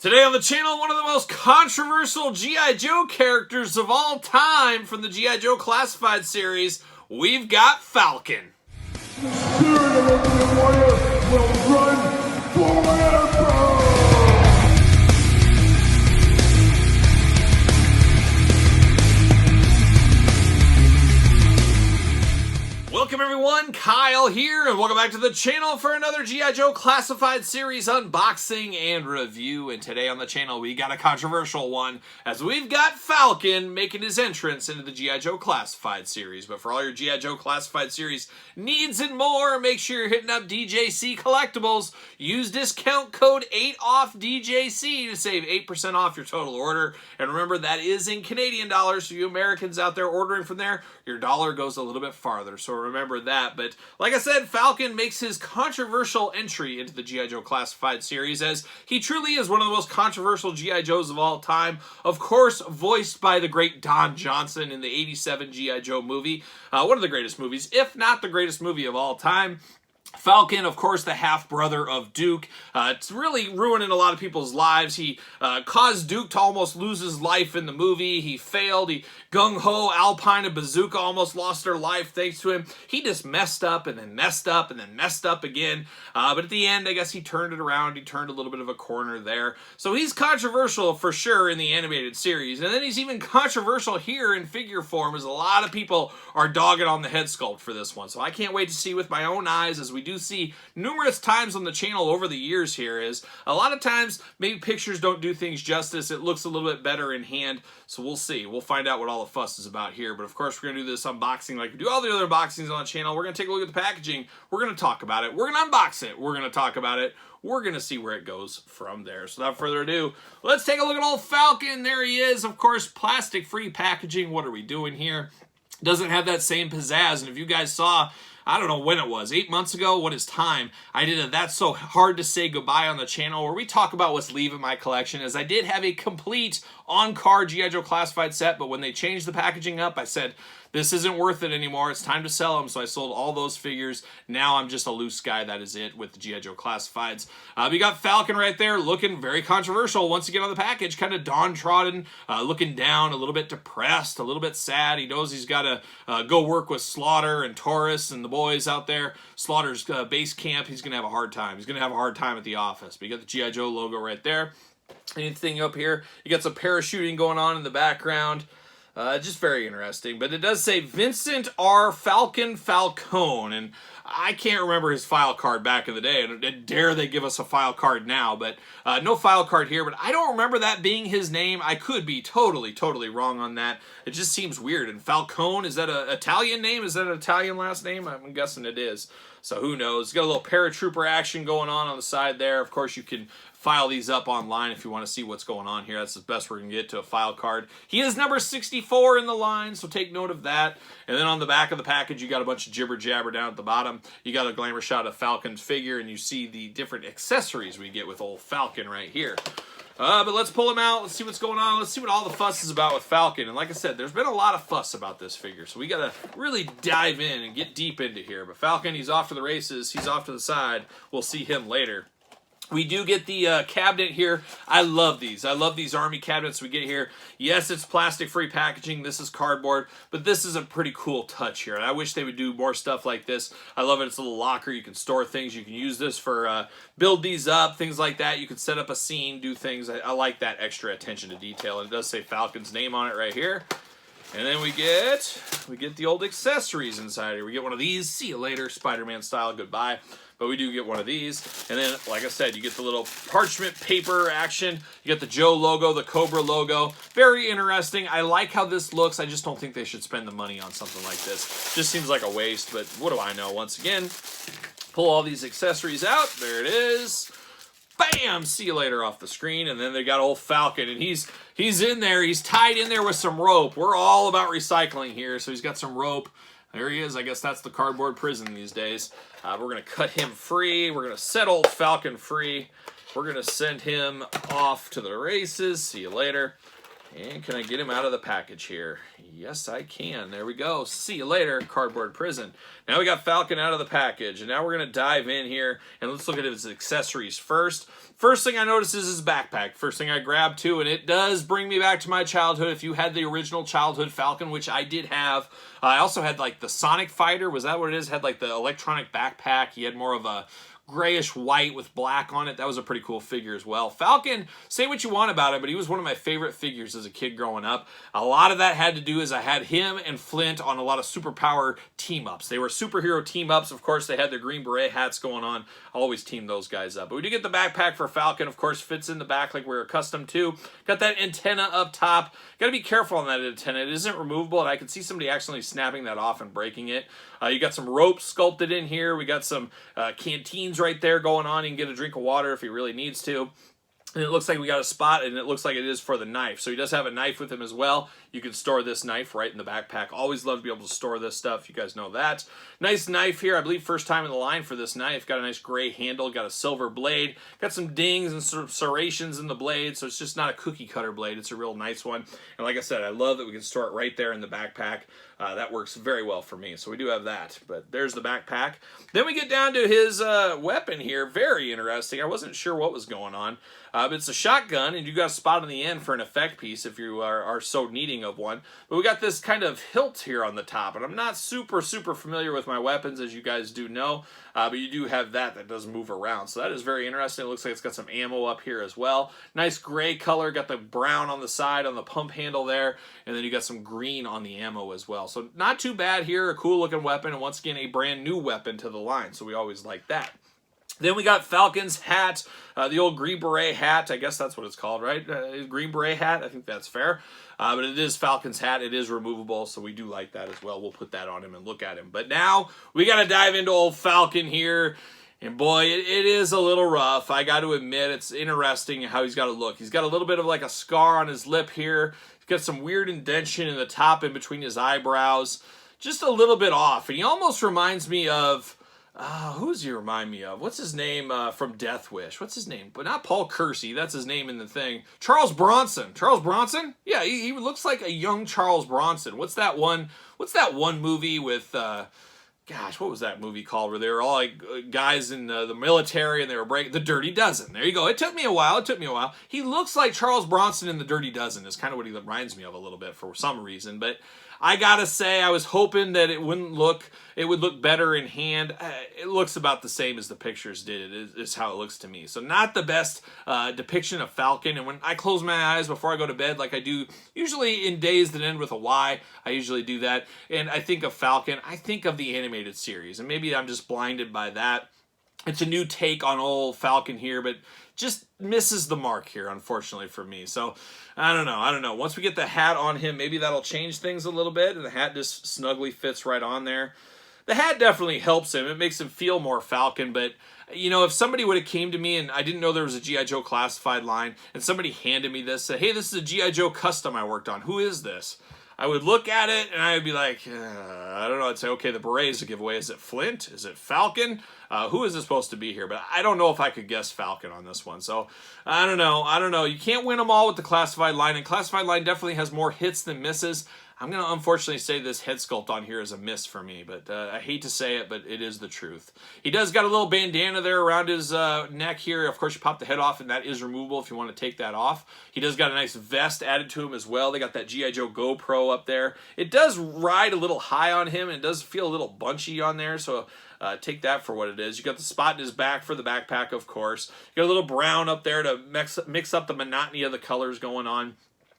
Today on the channel, one of the most controversial G.I. Joe characters of all time from the G.I. Joe Classified series, we've got Falcon. The spirit of Ultimate Warrior will run forever! Welcome everyone, Kyle here, and welcome back to the channel for another G.I. Joe Classified series unboxing and review. And today on the channel we got a controversial one, as we've got Falcon making his entrance into the G.I. Joe Classified series. But for all your G.I. Joe Classified series needs and more, make sure you're hitting up DJC Collectibles. Use discount code 8OFFDJC to save 8% off your total order. And remember, that is in Canadian dollars, so you Americans out there ordering from there, your dollar goes a little bit farther. So remember that. But like I said, Falcon makes his controversial entry into the G.I. Joe Classified series, as he truly is one of the most controversial G.I. Joes of all time. Of course, voiced by the great Don Johnson in the '87 G.I. Joe movie. One of the greatest movies, if not the greatest movie of all time. Falcon, of course, the half-brother of Duke. It's really ruining a lot of people's lives. He caused Duke to almost lose his life in the movie. He failed. He gung-ho, Alpine, and Bazooka almost lost their life thanks to him. He just messed up and then messed up and then messed up again. But at the end, I guess he turned it around. He turned a little bit of a corner there. So he's controversial for sure in the animated series. And then he's even controversial here in figure form, as a lot of people are dogging on the head sculpt for this one. So I can't wait to see with my own eyes, as we do see numerous times on the channel over the years here, is a lot of times maybe pictures don't do things justice. It looks a little bit better in hand. So we'll see. We'll find out what all the fuss is about here. But of course, we're going to do this unboxing like we do all the other unboxings on the channel. We're going to take a look at the packaging. We're going to talk about it. We're going to unbox it. We're going to talk about it. We're going to see where it goes from there. So without further ado, let's take a look at old Falcon. There he is. Of course, plastic-free packaging. What are we doing here? Doesn't have that same pizzazz. And if you guys saw, I don't know when it was, 8 months ago, what is time? I did a That's So Hard to Say Goodbye on the channel, where we talk about what's leaving my collection, as I did have a complete on-card G.I. Joe Classified set, but when they changed the packaging up, I said, this isn't worth it anymore. It's time to sell them. So I sold all those figures. Now I'm just a loose guy. That is it with the G.I. Joe Classifieds. We got Falcon right there, looking very controversial once again on the package. Kind of downtrodden, looking down, a little bit depressed, a little bit sad. He knows he's got to go work with Slaughter and Taurus and the boys out there. Slaughter's base camp. He's going to have a hard time. He's going to have a hard time at the office. But you got the G.I. Joe logo right there. Anything up here? You got some parachuting going on in the background. Just very interesting. But it does say Vincent R. Falcon Falcone, and I can't remember his file card back in the day. And dare they give us a file card now, but no file card here. But I don't remember that being his name. I could be totally wrong on that. It just seems weird. And Falcone, is that an Italian name? Is that an Italian last name? I'm guessing it is. So who knows? Got a little paratrooper action going on the side there. Of course, you can file these up online if you want to see what's going on here. That's the best we're going to get to a file card. He is number 64 in the line, so take note of that. And then on the back of the package, you got a bunch of jibber jabber down at the bottom. You got a glamour shot of Falcon's figure, and you see the different accessories we get with old Falcon right here. But let's pull him out. Let's see what's going on. Let's see what all the fuss is about with Falcon. And like I said, there's been a lot of fuss about this figure, so we got to really dive in and get deep into here. But Falcon, he's off to the races. He's off to the side. We'll see him later. We do get the cabinet here. I love these. I love these army cabinets we get here. Yes, it's plastic-free packaging. This is cardboard, but this is a pretty cool touch here. And I wish they would do more stuff like this. I love it. It's a little locker. You can store things. You can use this for build these up, things like that. You can set up a scene, do things. I like that extra attention to detail. And it does say Falcon's name on it right here. And then we get the old accessories inside here. We get one of these. See you later, Spider-Man style. Goodbye. But we do get one of these. And then, like I said, you get the little parchment paper action. You get the Joe logo, the Cobra logo. Very interesting. I like how this looks. I just don't think they should spend the money on something like this. Just seems like a waste, but what do I know? Once again, pull all these accessories out. There it is. Bam! See you later off the screen. And then they got old Falcon, and he's in there. He's tied in there with some rope. We're all about recycling here, so he's got some rope. There he is. I guess that's the cardboard prison these days. We're going to cut him free. We're going to set old Falcon free. We're going to send him off to the races. See you later. And can I get him out of the package here? Yes, I can. There we go. See you later, Cardboard Prison. Now we got Falcon out of the package, and now we're going to dive in here, and let's look at his accessories first. First thing I notice is his backpack. First thing I grab, too, and it does bring me back to my childhood. If you had the original childhood Falcon, which I did have, I also had, like, the Sonic Fighter. Was that what it is? Had, like, the electronic backpack. He had more of a grayish white with black on it. That was a pretty cool figure as well. Falcon, say what you want about it, but he was one of my favorite figures as a kid growing up. A lot of that had to do is I had him and Flint on a lot of superpower team-ups. They were superhero team-ups. Of course, they had their Green Beret hats going on. I always teamed those guys up. But we do get the backpack for Falcon. Of course, fits in the back like we're accustomed to. Got that antenna up top. Got to be careful on that antenna. It isn't removable, and I can see somebody accidentally snapping that off and breaking it. You got some ropes sculpted in here. We got some canteens right there going on. You can get a drink of water if he really needs to. And it looks like we got a spot, and it looks like it is for the knife. So he does have a knife with him as well. You can store this knife right in the backpack. Always love to be able to store this stuff. You guys know that. Nice knife here. I believe first time in the line for this knife. Got a nice gray handle. Got a silver blade. Got some dings and some serrations in the blade. So it's just not a cookie cutter blade. It's a real nice one. And like I said, I love that we can store it right there in the backpack. That works very well for me. So we do have that. But there's the backpack. Then we get down to his weapon here. Very interesting. I wasn't sure what was going on. But it's a shotgun, and you got a spot on the end for an effect piece if you are so needing of one. But we got this kind of hilt here on the top, and I'm not super familiar with my weapons, as you guys do know. But you do have that does move around. So that is very interesting. It looks like it's got some ammo up here as well. Nice gray color. Got the brown on the side on the pump handle there. And then you got some green on the ammo as well. So not too bad here. A cool looking weapon. And once again, a brand new weapon to the line. So we always like that. Then we got Falcon's hat, the old Green Beret hat. I guess that's what it's called, right? Green Beret hat. I think that's fair. But it is Falcon's hat. It is removable, so we do like that as well. We'll put that on him and look at him. But now we got to dive into old Falcon here. And boy, it is a little rough. I got to admit, it's interesting how he's got to look. He's got a little bit of like a scar on his lip here. He's got some weird indentation in the top in between his eyebrows. Just a little bit off. And he almost reminds me of... who does he remind me of? What's his name from Death Wish? What's his name? But not Paul Kersey. That's his name in the thing. Charles Bronson. Charles Bronson? Yeah, he looks like a young Charles Bronson. What's that one movie with... gosh, what was that movie called where they were all like guys in the military and they were breaking... The Dirty Dozen. There you go. It took me a while. He looks like Charles Bronson in The Dirty Dozen is kind of what he reminds me of a little bit for some reason. But I gotta say, I was hoping that it would look better in hand. It looks about the same as the pictures did. It is how it looks to me. So not the best depiction of Falcon. And when I close my eyes before I go to bed, like I do usually in days that end with a Y, I usually do that. And I think of Falcon, I think of the animated series. And maybe I'm just blinded by that. It's a new take on old Falcon here, but just misses the mark here, unfortunately, for me. So, I don't know. Once we get the hat on him, maybe that'll change things a little bit, and the hat just snugly fits right on there. The hat definitely helps him. It makes him feel more Falcon, but, you know, if somebody would have came to me and I didn't know there was a G.I. Joe classified line, and somebody handed me this, said, hey, this is a G.I. Joe custom I worked on. Who is this? I would look at it, and I would be like, I don't know. I'd say, okay, the beret is a giveaway. Is it Flint? Is it Falcon? Who is this supposed to be here? But I don't know if I could guess Falcon on this one. So, I don't know. You can't win them all with the classified line, and classified line definitely has more hits than misses. I'm going to unfortunately say this head sculpt on here is a miss for me, but I hate to say it, but it is the truth. He does got a little bandana there around his neck here. Of course, you pop the head off, and that is removable if you want to take that off. He does got a nice vest added to him as well. They got that G.I. Joe GoPro up there. It does ride a little high on him, and it does feel a little bunchy on there, so... take that for what it is. You got the spot in his back for the backpack, of course. You got a little brown up there to mix up the monotony of the colors going on.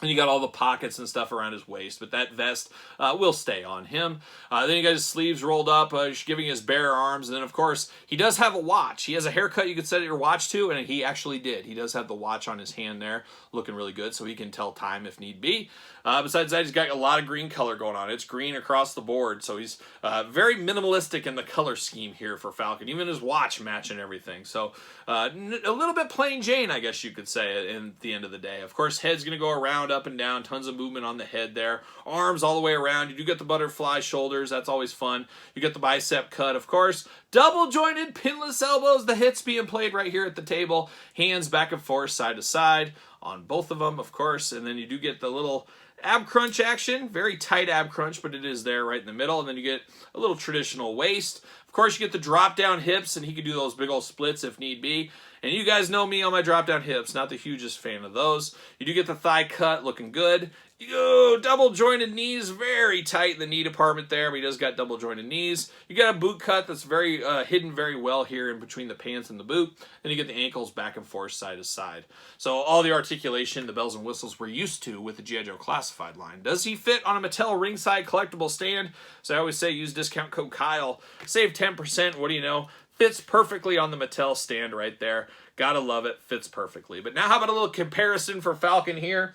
And you got all the pockets and stuff around his waist, but that vest will stay on him. Then you got his sleeves rolled up, giving his bare arms. And then, of course, he does have a watch. He has a haircut you could set your watch to, and he actually did. He does have the watch on his hand there, looking really good, so he can tell time if need be. Besides that, he's got a lot of green color going on. It's green across the board, so he's very minimalistic in the color scheme here for Falcon. Even his watch matching everything. So a little bit plain Jane, I guess you could say, at the end of the day. Of course, head's going to go around around, up and down, tons of movement on the head there. Arms all the way around. You do get the butterfly shoulders. That's always fun. You get the bicep cut, of course. Double jointed pinless elbows. The hits being played right here at the table. Hands back and forth, side to side on both of them, of course. And then you do get the little ab crunch action. Very tight ab crunch, but it is there right in the middle. And then you get a little traditional waist. Of course, you get the drop down hips, and he can do those big old splits if need be. And you guys know me on my drop down hips. Not the hugest fan of those. You do get the thigh cut, looking good. Double jointed knees, very tight in the knee department there, but he does got double jointed knees. You got a boot cut that's very hidden very well here in between the pants and the boot. Then you get the ankles back and forth, side to side. So all the articulation, the bells and whistles we're used to with the G.I. Joe Classified line. Does he fit on a Mattel ringside collectible stand? So I always say use discount code Kyle. Save 10%. What do you know? Fits perfectly on the Mattel stand right there. Gotta love it. Fits perfectly. But now how about a little comparison for Falcon here?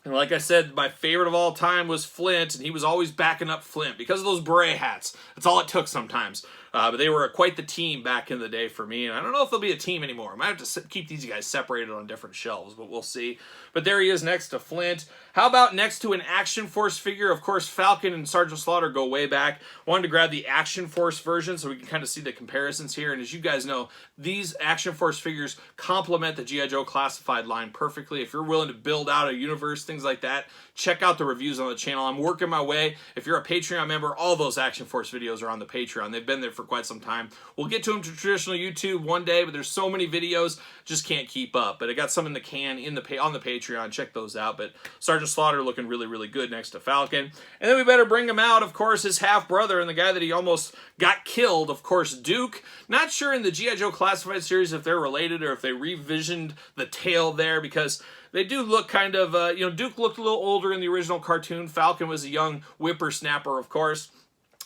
And like I said, my favorite of all time was Flint, and he was always backing up Flint because of those beret hats. That's all it took sometimes. But they were quite the team back in the day for me, and I don't know if they'll be a team anymore. I might have to keep these guys separated on different shelves, but we'll see. But there he is next to Flint. How about next to an Action Force figure? Of course, Falcon and Sergeant Slaughter go way back. Wanted to grab the Action Force version so we can kind of see the comparisons here. And as you guys know, these Action Force figures complement the G.I. Joe Classified line perfectly. If you're willing to build out a universe, things like that, check out the reviews on the channel. I'm working my way. If you're a Patreon member, all those Action Force videos are on the Patreon. They've been there for quite some time. We'll get to them to traditional YouTube one day, but there's so many videos, just can't keep up. But I got some in the can on the Patreon. Check those out. But Sergeant Slaughter looking really, really good next to Falcon. And then we better bring him out, of course, his half-brother and the guy that he almost got killed, of course, Duke. Not sure in the G.I. Joe Classified series if they're related or if they revisioned the tale there, because they do look kind of, Duke looked a little older in the original cartoon. Falcon was a young whippersnapper, of course.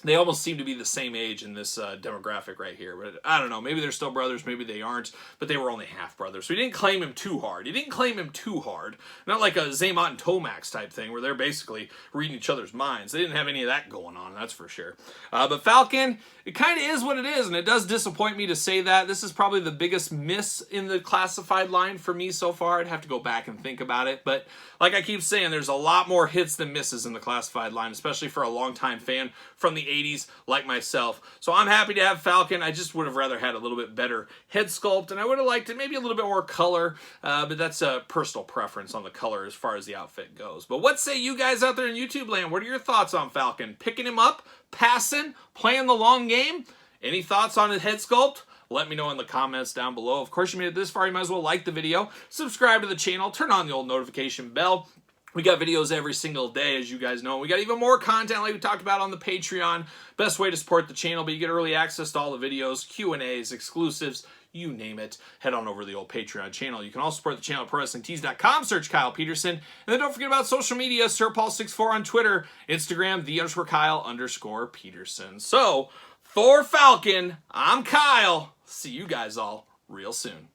They almost seem to be the same age in this demographic right here. But I don't know. Maybe they're still brothers. Maybe they aren't. But they were only half brothers. So he didn't claim him too hard. He didn't claim him too hard. Not like a Zaymot and Tomax type thing where they're basically reading each other's minds. They didn't have any of that going on. That's for sure. But Falcon, it kind of is what it is. And it does disappoint me to say that. This is probably the biggest miss in the Classified line for me so far. I'd have to go back and think about it. But like I keep saying, there's a lot more hits than misses in the Classified line, especially for a longtime fan from the 80s like myself. So I'm happy to have Falcon. I just would have rather had a little bit better head sculpt, and I would have liked it maybe a little bit more color, but that's a personal preference on the color as far as the outfit goes. But what say you guys out there in YouTube land? What are your thoughts on Falcon? Picking him up, passing, playing the long game? Any thoughts on his head sculpt? Let me know in the comments down below. Of course, you made it this far, you might as well like the video, subscribe to the channel, turn on the old notification bell. We got videos every single day, as you guys know. We got even more content like we talked about on the Patreon. Best way to support the channel, but you get early access to all the videos, Q&As, exclusives, you name it. Head on over to the old Patreon channel. You can also support the channel at ProWrestlingTees.com. Search Kyle Peterson. And then don't forget about social media, SirPaul64 on Twitter, Instagram, _Kyle_Peterson. So, for Falcon, I'm Kyle. See you guys all real soon.